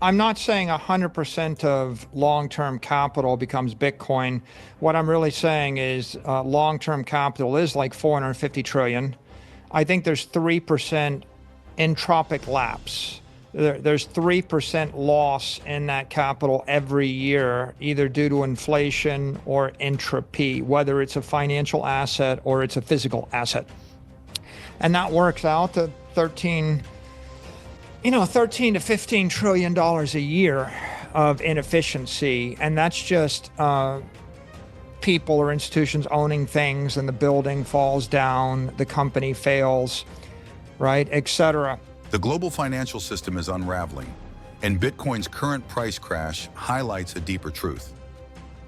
I'm not saying 100% of long-term capital becomes Bitcoin. What I'm really saying is long-term capital is like 450 trillion. I think there's 3% entropic lapse. There's 3% loss in that capital every year, either due to inflation or entropy, whether it's a financial asset or it's a physical asset. And that works out to 13 to 15 trillion dollars a year of inefficiency. And that's just people or institutions owning things, and the building falls down, the company fails, right, etc. The global financial system is unraveling, and Bitcoin's current price crash highlights a deeper truth.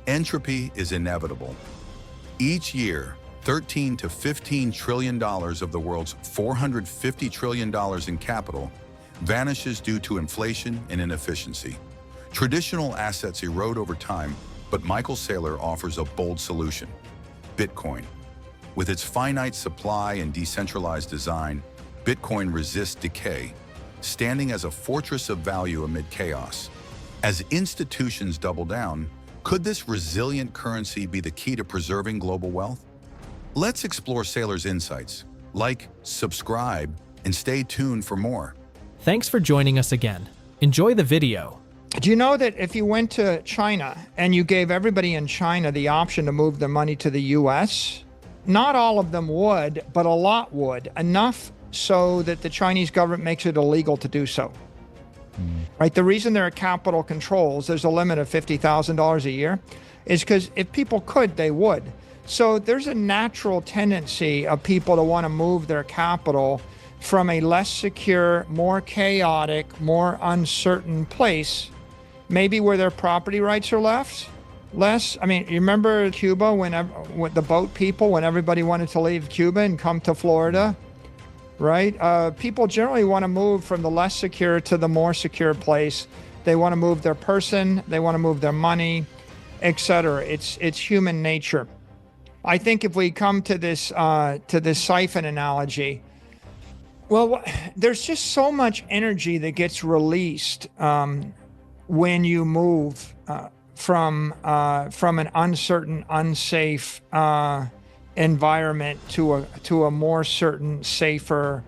Entropy is inevitable. Each year, $13 to $15 trillion of the world's $450 trillion in capital vanishes due to inflation and inefficiency. Traditional assets erode over time, but Michael Saylor offers a bold solution: Bitcoin. With its finite supply and decentralized design, Bitcoin resists decay, standing as a fortress of value amid chaos. As institutions double down, could this resilient currency be the key to preserving global wealth? Let's explore Saylor's insights. Like, subscribe, and stay tuned for more. Thanks for joining us again. Enjoy the video. Do you know that if you went to China and you gave everybody in China the option to move their money to the US, not all of them would, but a lot would, enough so that the Chinese government makes it illegal to do so. Right? The reason there are capital controls, there's a limit of $50,000 a year, is because if people could, they would. So there's a natural tendency of people to want to move their capital from a less secure, more chaotic, more uncertain place, maybe where their property rights are less. I mean, you remember Cuba, with the boat people, when everybody wanted to leave Cuba and come to Florida, right? People generally want to move from the less secure to the more secure place. They want to move their person, they want to move their money, etc. It's human nature. I think if we come to this siphon analogy, well, there's just so much energy that gets released when you move from an uncertain, unsafe environment to a more certain, safer,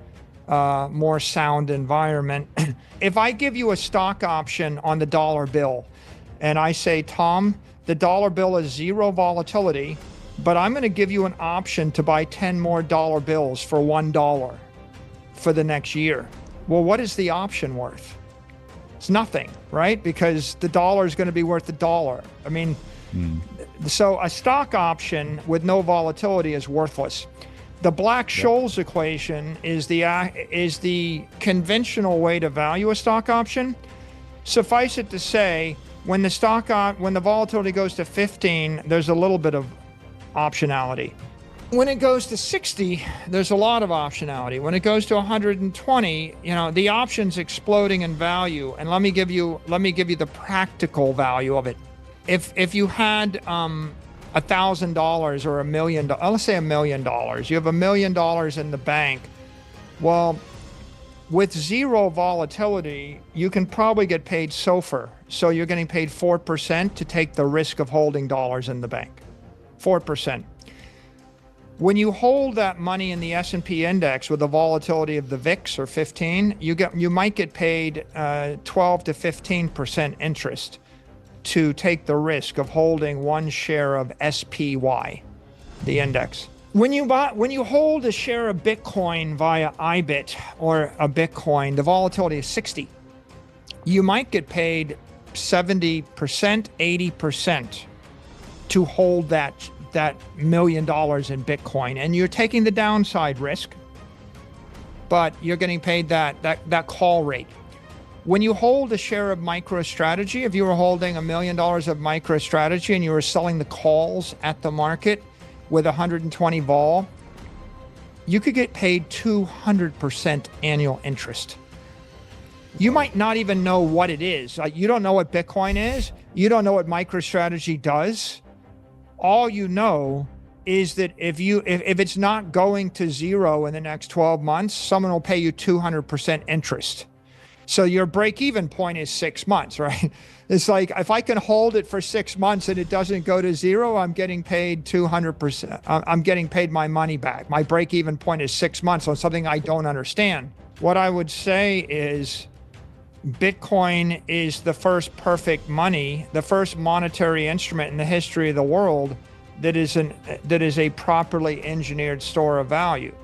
more sound environment. If I give you a stock option on the dollar bill, and I say, Tom, the dollar bill is zero volatility, but I'm going to give you an option to buy 10 more dollar bills for $1 for the next year. Well, what is the option worth? It's nothing, right? Because the dollar is going to be worth $1. I mean, so a stock option with no volatility is worthless. The Black-Scholes equation is the conventional way to value a stock option. Suffice it to say, when the volatility goes to 15, there's a little bit of optionality. When it goes to 60, there's a lot of optionality. When it goes to 120, the option's exploding in value. And let me give you the practical value of it. If you had $1,000 or $1 million, let's say $1 million, you have $1 million in the bank. Well, with zero volatility, you can probably get paid SOFR. So you're getting paid 4% to take the risk of holding dollars in the bank. 4%. When you hold that money in the S&P index with the volatility of the VIX or 15, you might get paid 12 to 15% interest to take the risk of holding one share of SPY, the index. When you hold a share of Bitcoin via IBIT or a Bitcoin, the volatility is 60. You might get paid 70%, 80% to hold that $1 million in Bitcoin, and you're taking the downside risk, but you're getting paid that call rate. When you hold a share of MicroStrategy, if you were holding $1 million of MicroStrategy and you were selling the calls at the market with 120 vol, you could get paid 200% annual interest. You might not even know what it is. You don't know what Bitcoin is. You don't know what MicroStrategy does. All you know is that if it's not going to zero in the next 12 months, someone will pay you 200% interest. So your break-even point is 6 months, right? It's like, if I can hold it for 6 months and it doesn't go to zero, I'm getting paid 200%. I'm getting paid my money back. My break-even point is 6 months on something I don't understand. What I would say is Bitcoin is the first perfect money, the first monetary instrument in the history of the world that is a properly engineered store of value.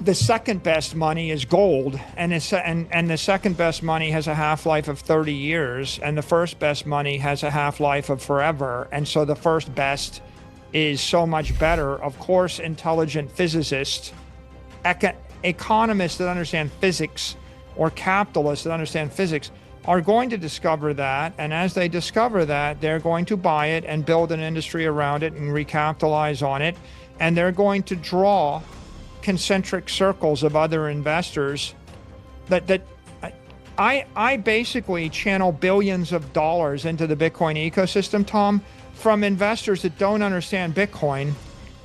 The second best money is gold, and the second best money has a half-life of 30 years, and the first best money has a half-life of forever. And so the first best is so much better. Of course, intelligent physicists, economists that understand physics, or capitalists that understand physics are going to discover that. And as they discover that, they're going to buy it and build an industry around it and recapitalize on it. And they're going to draw concentric circles of other investors that I basically channel billions of dollars into the Bitcoin ecosystem, Tom, from investors that don't understand Bitcoin.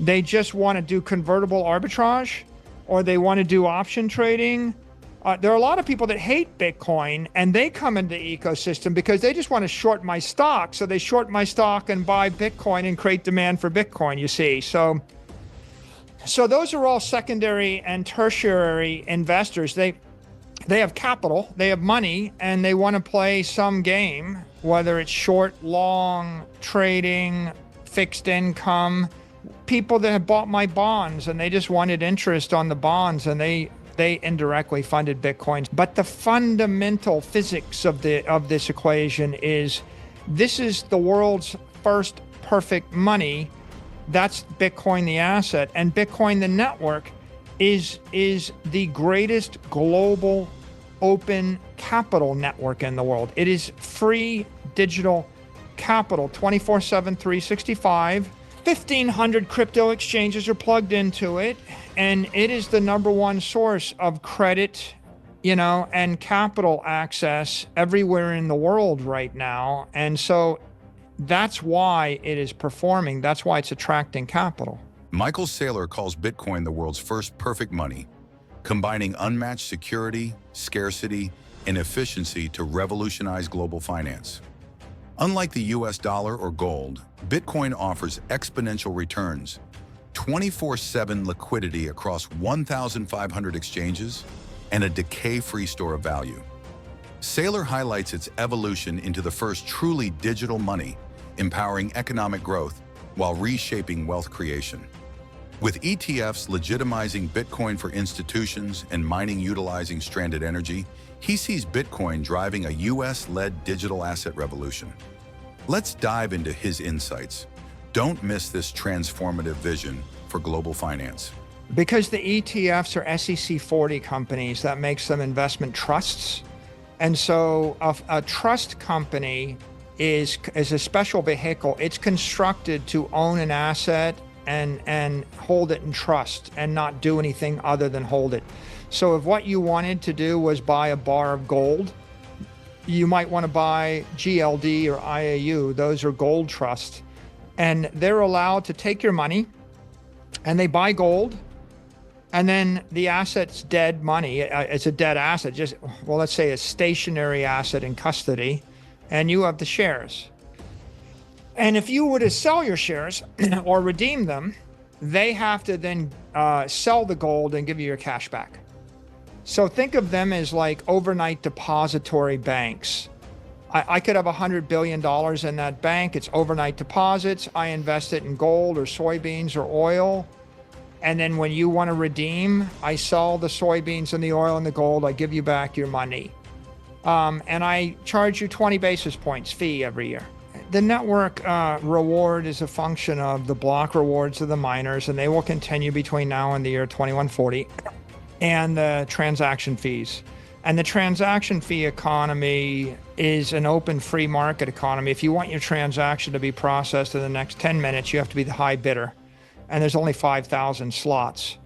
They just want to do convertible arbitrage, or they want to do option trading. There are a lot of people that hate Bitcoin, and they come into the ecosystem because they just want to short my stock. So they short my stock and buy Bitcoin and create demand for Bitcoin, you see. So those are all secondary and tertiary investors. They have capital, they have money, and they want to play some game, whether it's short, long, trading, fixed income. People that have bought my bonds and they just wanted interest on the bonds, and they indirectly funded Bitcoin. But the fundamental physics of this equation is, this is the world's first perfect money. That's Bitcoin, the asset, and Bitcoin, the network, is the greatest global open capital network in the world. It is free digital capital, 24/7, 365. 1,500 crypto exchanges are plugged into it, and it is the number one source of credit, and capital access everywhere in the world right now. And so that's why it is performing. That's why it's attracting capital. Michael Saylor calls Bitcoin the world's first perfect money, combining unmatched security, scarcity, and efficiency to revolutionize global finance. Unlike the US dollar or gold, Bitcoin offers exponential returns, 24/7 liquidity across 1,500 exchanges, and a decay-free store of value. Saylor highlights its evolution into the first truly digital money, empowering economic growth while reshaping wealth creation. With ETFs legitimizing Bitcoin for institutions and mining utilizing stranded energy, he sees Bitcoin driving a US-led digital asset revolution. Let's dive into his insights. Don't miss this transformative vision for global finance. Because the ETFs are SEC 40 companies, that makes them investment trusts. And so a trust company is a special vehicle. It's constructed to own an asset and hold it in trust and not do anything other than hold it. So if what you wanted to do was buy a bar of gold, you might want to buy GLD or IAU. Those are gold trusts. And they're allowed to take your money and they buy gold, and then the asset's dead money. It's a dead asset, let's say a stationary asset in custody, and you have the shares. And if you were to sell your shares or redeem them, they have to then sell the gold and give you your cash back. So think of them as like overnight depository banks. I could have $100 billion in that bank. It's overnight deposits. I invest it in gold or soybeans or oil. And then when you want to redeem, I sell the soybeans and the oil and the gold. I give you back your money. And I charge you 20 basis points fee every year. The network reward is a function of the block rewards of the miners, and they will continue between now and the year 2140, and the transaction fees. And the transaction fee economy is an open free market economy. If you want your transaction to be processed in the next 10 minutes, you have to be the high bidder. And there's only 5,000 slots.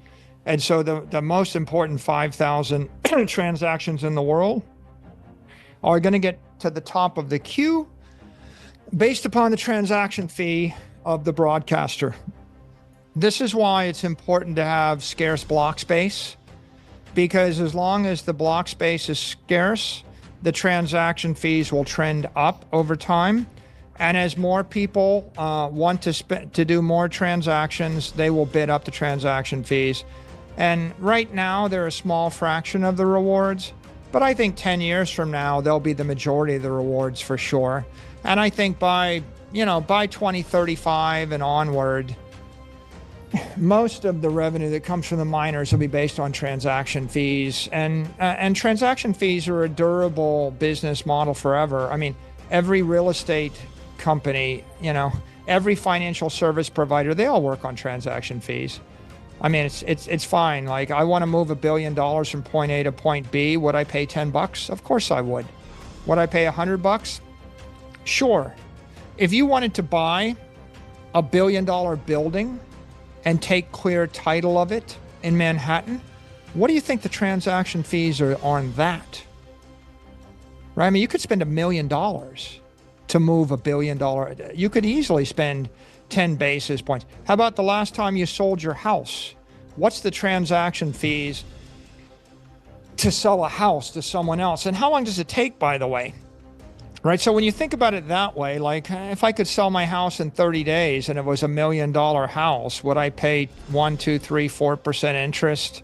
And so the most important 5,000 transactions in the world are going to get to the top of the queue based upon the transaction fee of the broadcaster. This is why it's important to have scarce block space. because as long as the block space is scarce, the transaction fees will trend up over time. And as more people want to do more transactions, they will bid up the transaction fees. And right now, they're a small fraction of the rewards, but I think 10 years from now, they'll be the majority of the rewards for sure. And I think by 2035 and onward, most of the revenue that comes from the miners will be based on transaction fees. And transaction fees are a durable business model forever. I mean, every real estate company, every financial service provider, they all work on transaction fees. I mean, it's fine. Like, I want to move $1 billion from point A to point B. Would I pay $10? Of course I would. Would I pay $100? Sure. If you wanted to buy a $1 billion building and take clear title of it in Manhattan, what do you think the transaction fees are on that? Right? I mean, you could spend $1 million to move $1 billion. You could easily spend 10 basis points. How about the last time you sold your house? What's the transaction fees to sell a house to someone else? And how long does it take, by the way? Right? So when you think about it that way, like, if I could sell my house in 30 days and it was $1 million house, would I pay 1%, 2%, 3%, 4% interest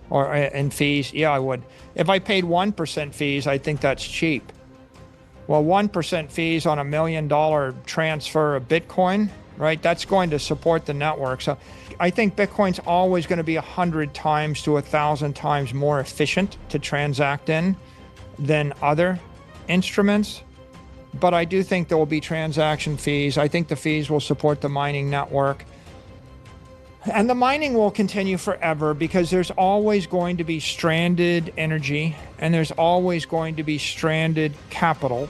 or in fees? Yeah, I would. If I paid 1% fees, I think that's cheap. Well, 1% fees on $1 million transfer of Bitcoin, right? That's going to support the network. So I think Bitcoin's always going to be 100 times to 1,000 times more efficient to transact in than other instruments. But I do think there will be transaction fees. I think the fees will support the mining network. And the mining will continue forever because there's always going to be stranded energy and there's always going to be stranded capital.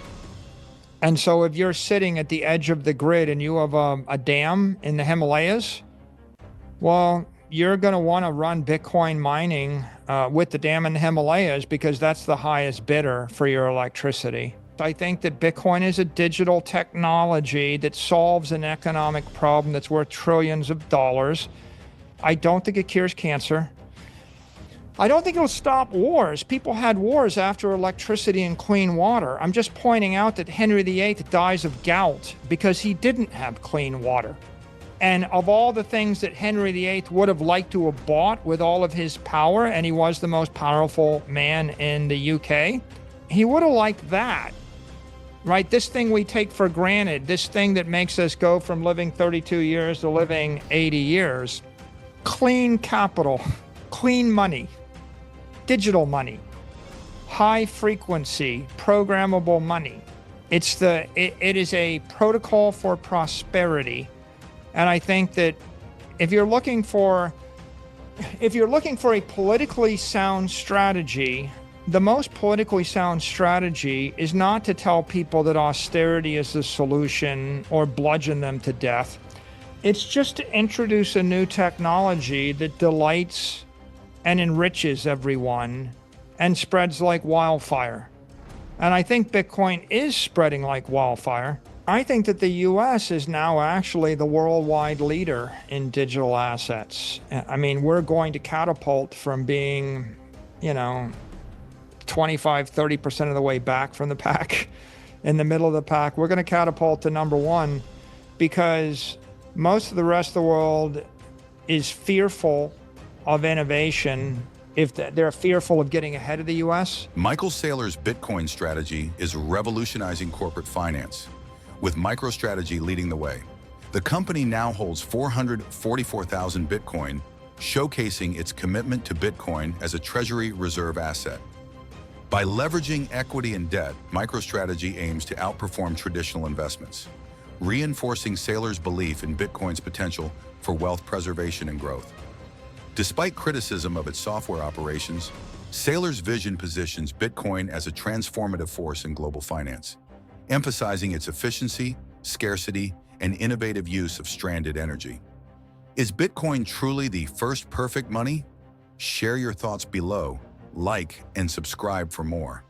And so if you're sitting at the edge of the grid and you have a dam in the Himalayas, well, you're going to want to run Bitcoin mining with the dam in the Himalayas because that's the highest bidder for your electricity. I think that Bitcoin is a digital technology that solves an economic problem that's worth trillions of dollars. I don't think it cures cancer. I don't think it'll stop wars. People had wars after electricity and clean water. I'm just pointing out that Henry VIII dies of gout because he didn't have clean water. And of all the things that Henry VIII would have liked to have bought with all of his power, and he was the most powerful man in the UK, he would have liked that. Right? This thing we take for granted, this thing that makes us go from living 32 years to living 80 years. Clean capital, clean money, digital money, high frequency, programmable money. It is a protocol for prosperity. And I think that if you're looking for a politically sound strategy, the most politically sound strategy is not to tell people that austerity is the solution or bludgeon them to death. It's just to introduce a new technology that delights and enriches everyone and spreads like wildfire. And I think Bitcoin is spreading like wildfire. I think that the US is now actually the worldwide leader in digital assets. I mean, we're going to catapult from being, 25, 30% of the way back from the pack, in the middle of the pack. We're going to catapult to number one because most of the rest of the world is fearful of innovation if they're fearful of getting ahead of the US. Michael Saylor's Bitcoin strategy is revolutionizing corporate finance, with MicroStrategy leading the way. The company now holds 444,000 Bitcoin, showcasing its commitment to Bitcoin as a treasury reserve asset. By leveraging equity and debt, MicroStrategy aims to outperform traditional investments, reinforcing Saylor's belief in Bitcoin's potential for wealth preservation and growth. Despite criticism of its software operations, Saylor's vision positions Bitcoin as a transformative force in global finance, emphasizing its efficiency, scarcity, and innovative use of stranded energy. Is Bitcoin truly the first perfect money? Share your thoughts below, like and subscribe for more.